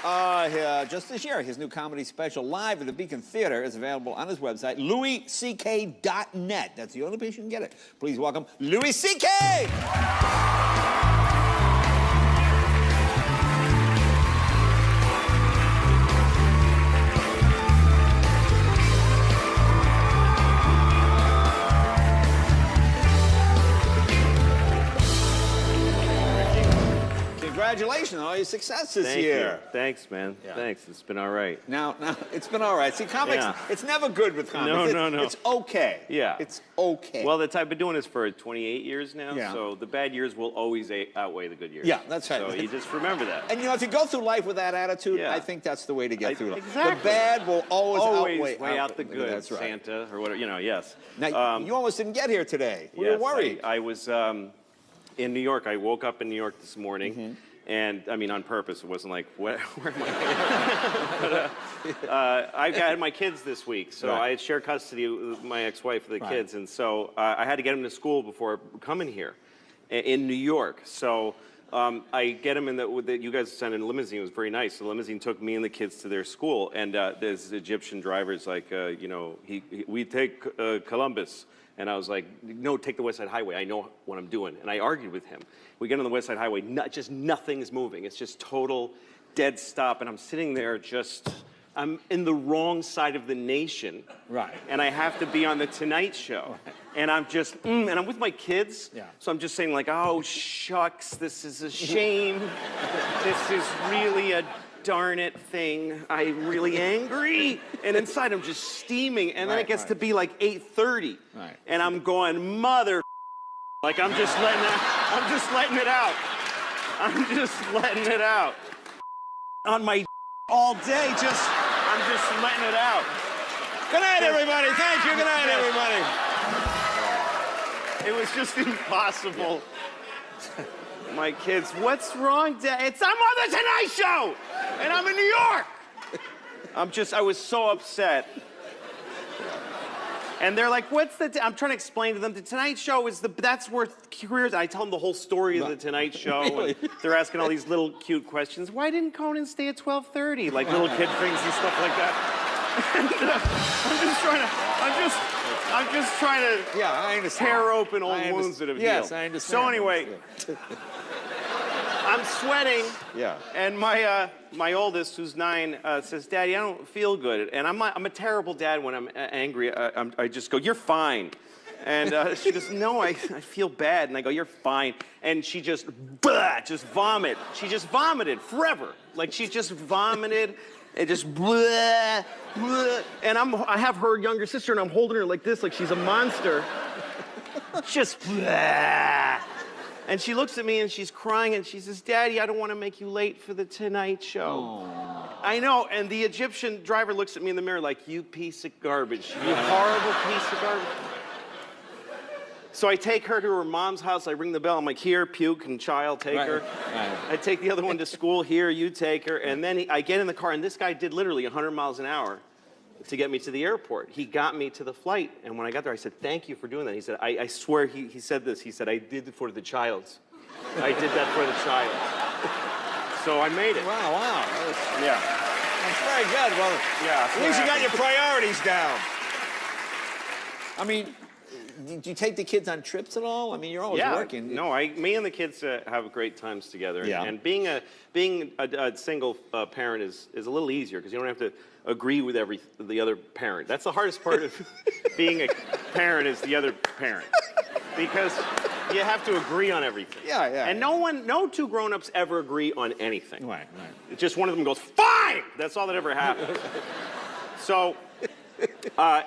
Just this year, his new comedy special, Live at the Beacon Theater, is available on his website, louisck.net. That's the only place you can get it. Please welcome Louis C.K. Congratulations on all your success this year. Thanks, man. Yeah. Thanks. It's been all right. Now, it's been all right. See, comics, it's never good with comics. No. It's okay. Yeah. It's okay. Well, I've been doing this for 28 years now, yeah. So the bad years will always outweigh the good years. Yeah, that's right. So you just remember that. And, you know, if you go through life with that attitude, yeah. I think that's the way to get through life. Exactly. The bad will always weigh out the good. That's right. Santa, or whatever, you know, yes. Now, you almost didn't get here today. We were worried. I was in New York. I woke up in New York this morning. Mm-hmm. And, I mean, on purpose. It wasn't like, where am I? But, I had my kids this week, so right. I had shared custody with my ex-wife for the kids, and so I had to get them to school before coming here in New York. So I get them in you guys sent in a limousine. It was very nice. The limousine took me and the kids to their school, and this Egyptian driver's like, you know, we take Columbus. And I was like, no, take the West Side Highway. I know what I'm doing. And I argued with him. We get on the West Side Highway, just nothing is moving. It's just total dead stop. And I'm sitting there I'm in the wrong side of the nation. Right. And I have to be on the Tonight Show. Right. And I'm just, and I'm with my kids. Yeah. So I'm just saying like, oh, shucks, this is a shame. This is really a darn it thing. I'm really angry. And inside I'm just steaming. And then it gets to be like 8:30. Right. And I'm going, mother, like I'm just letting it out. I'm just letting it out. On my all day, I'm just letting it out. Good night, everybody. Thank you. Good night, everybody. It was just impossible. My kids, what's wrong, Dad? I'm on the Tonight Show, and I'm in New York. I was so upset. And they're like, I'm trying to explain to them, the Tonight Show that's worth careers. I tell them the whole story of the Tonight Show. Really? And they're asking all these little cute questions. Why didn't Conan stay at 12:30? Like little kid things and stuff like that. And, I'm just trying to I understand. tear open old wounds that have healed. Yes, I understand. So anyway, I'm sweating. Yeah. And my oldest, who's 9, says, "Daddy, I don't feel good." And I'm a terrible dad when I'm angry. I just go, "You're fine." And she goes, "No, I feel bad." And I go, "You're fine." And she just vomit. She just vomited forever. Like she just vomited. It just blah, blah. And I have her younger sister, and I'm holding her like this, like she's a monster. Just blah. And she looks at me and she's crying and she says, "Daddy, I don't want to make you late for the Tonight Show." Aww. I know, and the Egyptian driver looks at me in the mirror like, "You piece of garbage, you horrible piece of garbage." So I take her to her mom's house, I ring the bell, I'm like, "Here, puke and child, take her." Right. I take the other one to school, "Here, you take her." And then I get in the car, and this guy did literally 100 miles an hour to get me to the airport. He got me to the flight, and when I got there, I said, "Thank you for doing that." He said, I swear, he said this, he said, "I did it for the child. I did that for the child." So I made it. Wow. Yeah. That's very good. Well, yeah, at least you got your priorities down. I mean, do you take the kids on trips at all? I mean, you're always working. No, me and the kids have great times together. Yeah. And being a single parent is a little easier because you don't have to agree with the other parent. That's the hardest part of being a parent is the other parent. Because you have to agree on everything. Yeah. And no two grown-ups ever agree on anything. Right. It's just one of them goes, "Fine!" That's all that ever happens. So,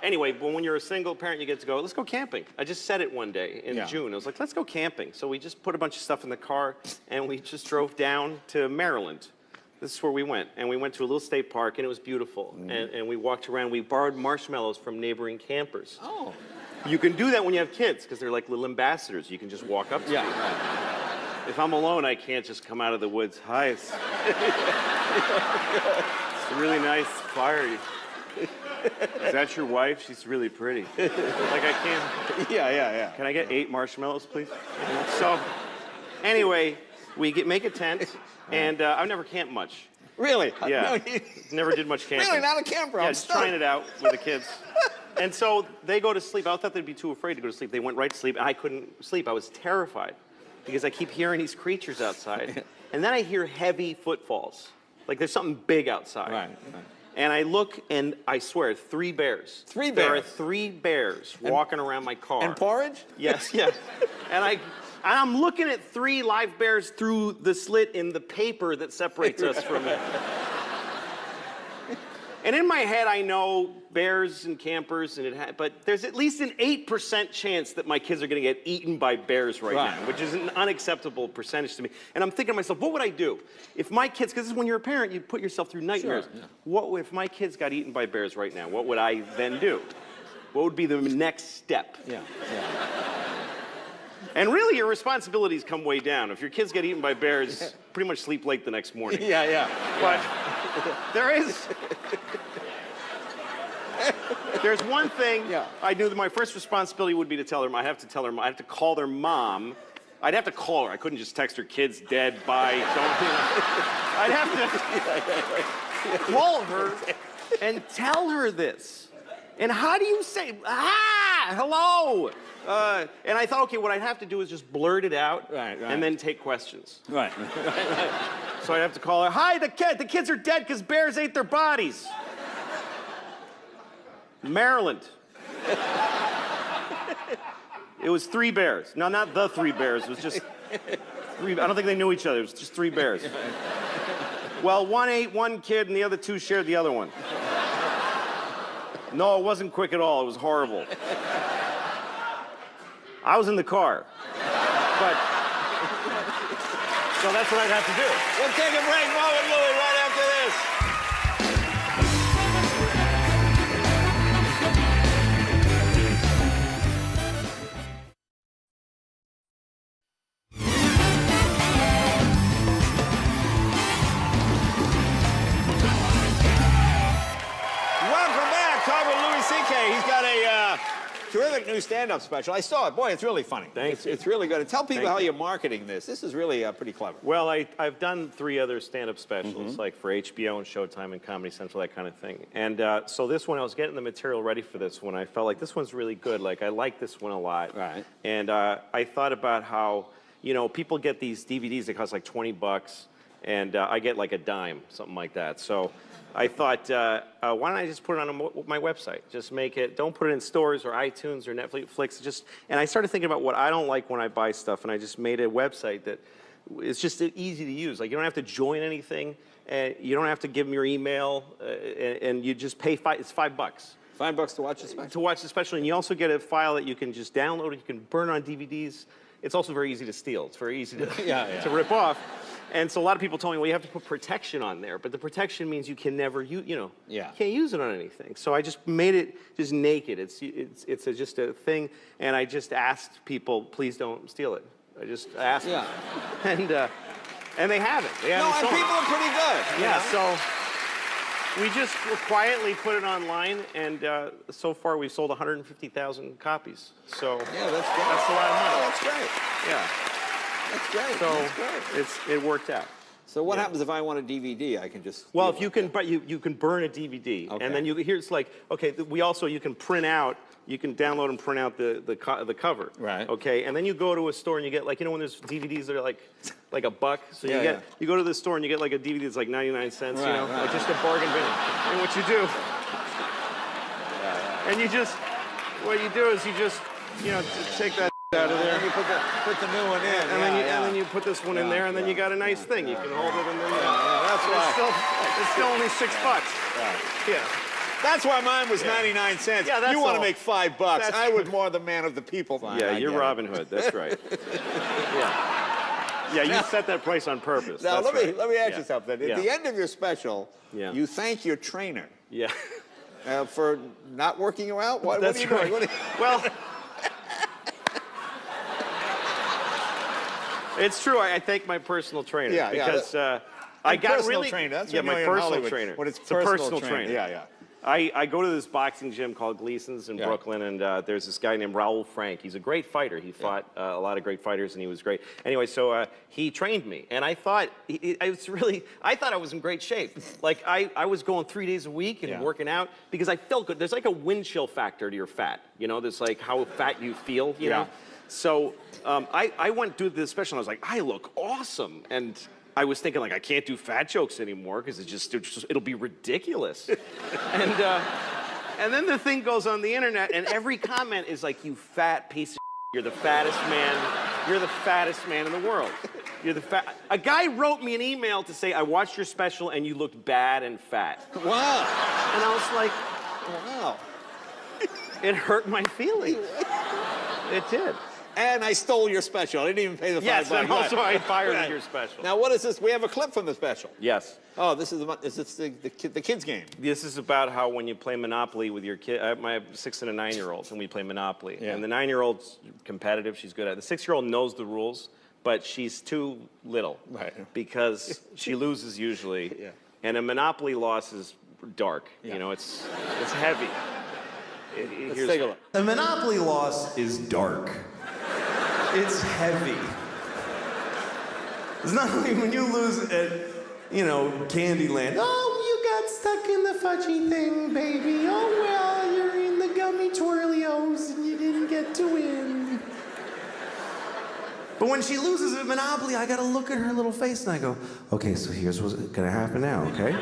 anyway, when you're a single parent, you get to go, "Let's go camping." I just said it one day in June. I was like, "Let's go camping." So we just put a bunch of stuff in the car, and we just drove down to Maryland. This is where we went. And we went to a little state park, and it was beautiful. And we walked around. We borrowed marshmallows from neighboring campers. Oh. You can do that when you have kids, because they're like little ambassadors. You can just walk up to people. Right. If I'm alone, I can't just come out of the woods. "Hi, it's a really nice fire. Is that your wife? She's really pretty." Like I can't. Yeah. Can I get 8 marshmallows, please? So, anyway, we make a tent, and I've never camped much. Really? Yeah. No, Never did much camping. really, not a camper. Yeah, I'm just stunned. trying it out with the kids. And so they go to sleep. I thought they'd be too afraid to go to sleep. They went right to sleep, and I couldn't sleep. I was terrified because I keep hearing these creatures outside. And then I hear heavy footfalls, like there's something big outside. Right. And I look, and I swear, 3 bears. 3 There are bears? 3 bears walking around my car. And porridge? Yes, yeah. And I'm looking at 3 live bears through the slit in the paper that separates us from it. And in my head, I know bears and campers, but there's at least an 8% chance that my kids are going to get eaten by bears right now, which is an unacceptable percentage to me. And I'm thinking to myself, what would I do if my kids? Because when you're a parent, you put yourself through nightmares. Sure, yeah. What if my kids got eaten by bears right now? What would I then do? What would be the next step? Yeah. And really, your responsibilities come way down. If your kids get eaten by bears, pretty much sleep late the next morning. Yeah. But there's one thing I do. My first responsibility would be to tell them. I have to call their mom. I'd have to call her. I couldn't just text her, kids dead, bye. I'd have to call her and tell her this. And how do you say, hello? And I thought, okay, what I'd have to do is just blurt it out and then take questions. Right. So I'd have to call her, hi, the kids are dead because bears ate their bodies. Maryland. It was 3 bears. No, not the 3 bears. It was just 3. I don't think they knew each other. It was just 3 bears. Well, one ate one kid and the other 2 shared the other one. No, it wasn't quick at all. It was horrible. I was in the car. But, so that's what I'd have to do. We'll take a break. More with Louis right after this. Welcome back. Talk with Louis CK. He's got a terrific new stand-up special. I saw it. Boy, it's really funny. Thanks. It's really good. And tell people Thank how you. you're marketing this. This is really pretty clever. Well, I've done 3 other stand-up specials, like for HBO and Showtime and Comedy Central, that kind of thing. And so this one, I was getting the material ready for this one. I felt like this one's really good. Like, I like this one a lot. Right. And I thought about how, people get these DVDs that cost like $20, and I get like a dime, something like that. So I thought, why don't I just put it on my website? Just make it, don't put it in stores or iTunes or Netflix. And I started thinking about what I don't like when I buy stuff, and I just made a website that is just easy to use. Like, you don't have to join anything, and you don't have to give them your email, and you just pay it's $5. $5 to watch the special? To watch the special, and you also get a file that you can just download, you can burn on DVDs. It's also very easy to steal. It's very easy to, to rip off. And so a lot of people told me, well, you have to put protection on there, but the protection means you can never use, you can't use it on anything. So I just made it just naked. It's just a thing, and I just asked people, please don't steal it. I just asked them. And they haven't. They haven't and sold it. people are pretty good. Yeah, so we just quietly put it online, and so far we've sold 150,000 copies. So Yeah, that's great. that's a lot of money. Oh, that's great. Yeah. That's great. So That's great. it worked out. So what happens if I want a DVD? I can just... Well, if you can, but you can burn a DVD, Okay. and then here's like, okay, you can print out, you can download and print out the cover. Right. Okay, and then you go to a store and you get, like, when there's DVDs that are like $1, so you go to the store and you get like a DVD that's like 99 cents, Right, like just a bargain bin. And what you do, and what you do is you just take that out of there. And you put the new one in. And then you put this one in there, and then you got a nice thing. You can hold it, and then that's why. it's still only $6. Yeah. That's why mine was 99 cents. Yeah, that's you want to all. make $5. That's I was more the man of the people. Yeah, you're Robin Hood. That's right. Yeah, you set that price on purpose. Now, That's let me ask you something. At Yeah. the end of your special, Yeah. you thank your trainer Yeah. for not working you out? What That's are you right. doing? What are you... Well, it's true. I thank my personal trainer. Because I got personal really trainer. That's yeah, when my you're in personal Hollywood, trainer. When it's a personal trainer. Yeah. I go to this boxing gym called Gleason's in Brooklyn, and there's this guy named Raul Frank. He's a great fighter. He fought a lot of great fighters, and he was great. Anyway, so he trained me, and I thought I thought I was in great shape. Like I was going 3 days a week and working out because I felt good. There's like a wind chill factor to your fat. You know, there's like how fat you feel. You know. So I went to this special, and I was like, I look awesome, and I was thinking, like, I can't do fat jokes anymore because it'll be ridiculous. And then the thing goes on the internet, and every comment is like, you fat piece of shit. You're the fattest man. You're the fattest man in the world. You're the fat. A guy wrote me an email to say, I watched your special and you looked bad and fat. Wow. And I was like, Wow. it hurt my feelings. It did. And I stole your special. I didn't even pay the $5. Yes, and also I fired your special. Now, what is this? We have a clip from the special. Yes. Oh, this is the kids' game. This is about how when you play Monopoly with your kid. I have my 6- and 9-year-olds, and we play Monopoly. Yeah. And the 9-year-old's competitive. She's good at it. The 6-year-old knows the rules, but she's too little. Right. Because she loses usually. Yeah. And a Monopoly loss is dark. Yeah. You know, it's heavy. Let's take a look. A Monopoly loss is dark. It's heavy. It's not like when you lose at, Candyland. Oh, you got stuck in the fudgy thing, baby. Oh, well, you're in the gummy twirlios and you didn't get to win. But when she loses at Monopoly, I gotta look at her little face and I go, okay, so here's what's gonna happen now, okay?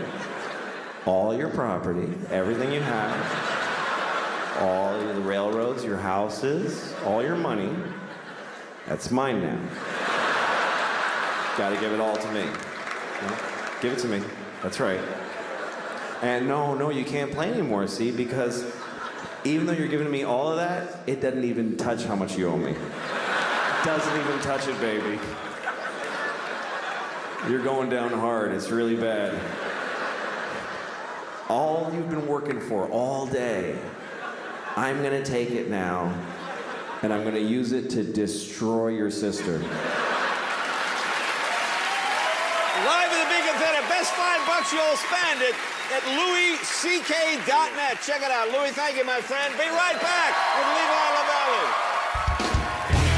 All your property, everything you have, all the railroads, your houses, all your money, that's mine now. Gotta give it all to me. Give it to me. That's right. And no, you can't play anymore, see? Because even though you're giving me all of that, it doesn't even touch how much you owe me. Doesn't even touch it, baby. You're going down hard. It's really bad. All you've been working for all day, I'm gonna take it now. And I'm gonna use it to destroy your sister. Live at the Beacon Theater. Best $5 you'll spend it at louisck.net. Check it out. Louis, thank you, my friend. Be right back with Levi Lavelli.